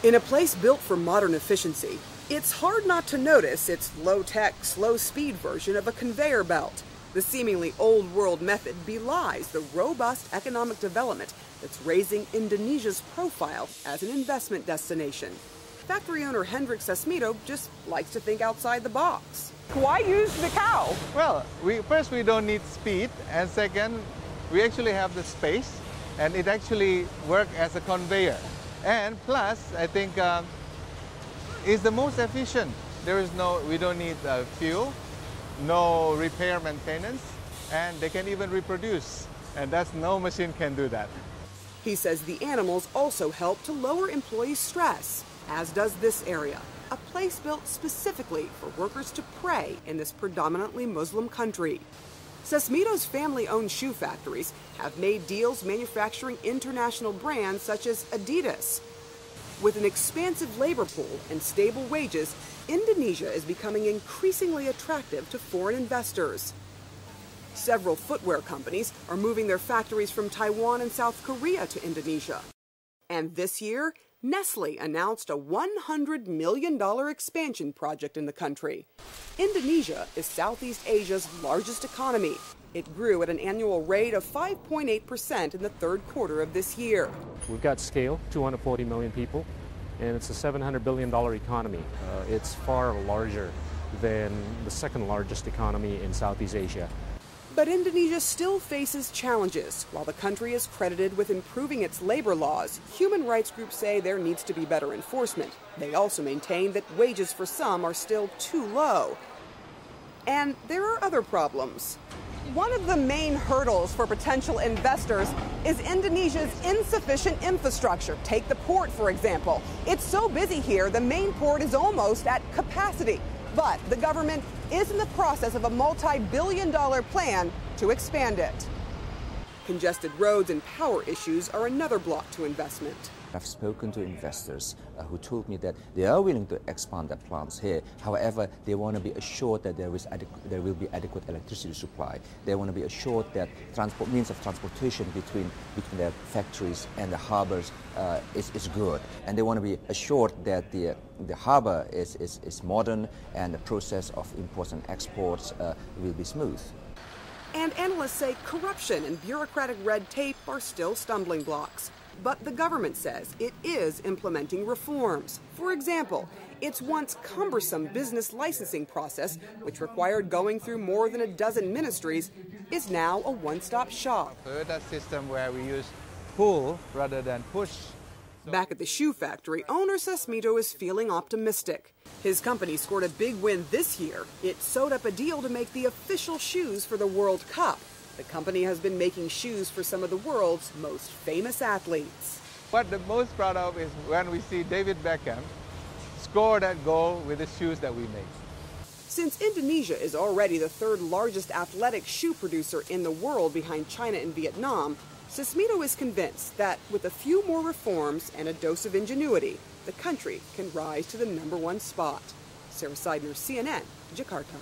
In a place built for modern efficiency, it's hard not to notice its low-tech, slow-speed version of a conveyor belt. The seemingly old-world method belies the robust economic development that's raising Indonesia's profile as an investment destination. Factory owner Hendrik Sesmito just likes to think outside the box. Why use the cow? Well, first we don't need speed, and second, we actually have the space, and it actually works as a conveyor. And plus, I think it's the most efficient. We don't need fuel, no repair maintenance, and they can even reproduce. And no machine can do that. He says the animals also help to lower employees' stress, as does this area, a place built specifically for workers to pray in this predominantly Muslim country. Sesmito's family-owned shoe factories have made deals manufacturing international brands such as Adidas. With an expansive labor pool and stable wages, Indonesia is becoming increasingly attractive to foreign investors. Several footwear companies are moving their factories from Taiwan and South Korea to Indonesia. And this year, Nestle announced a $100 million expansion project in the country. Indonesia is Southeast Asia's largest economy. It grew at an annual rate of 5.8% in the third quarter of this year. We've got scale, 240 million people, and it's a $700 billion economy. It's far larger than the second largest economy in Southeast Asia. But Indonesia still faces challenges. While the country is credited with improving its labor laws, human rights groups say there needs to be better enforcement. They also maintain that wages for some are still too low. And there are other problems. One of the main hurdles for potential investors is Indonesia's insufficient infrastructure. Take the port, for example. It's so busy here, the main port is almost at capacity. But the government is in the process of a multi-billion-dollar plan to expand it. Congested roads and power issues are another block to investment. I've spoken to investors who told me that they are willing to expand their plants here. However, they want to be assured that there will be adequate electricity supply. They want to be assured that means of transportation between their factories and the harbors is good. And they want to be assured that the harbor is modern and the process of imports and exports will be smooth. And analysts say corruption and bureaucratic red tape are still stumbling blocks. But the government says it is implementing reforms. For example, its once cumbersome business licensing process, which required going through more than a dozen ministries, is now a one-stop shop. A system where we use pull rather than push. Back at the shoe factory, owner Sesmito is feeling optimistic. His company scored a big win this year. It sewed up a deal to make the official shoes for the World Cup. The company has been making shoes for some of the world's most famous athletes. What I'm most proud of is when we see David Beckham score that goal with the shoes that we make. Since Indonesia is already the third largest athletic shoe producer in the world behind China and Vietnam, Sesmito is convinced that with a few more reforms and a dose of ingenuity, the country can rise to the #1 spot. Sarah Seidner, CNN, Jakarta.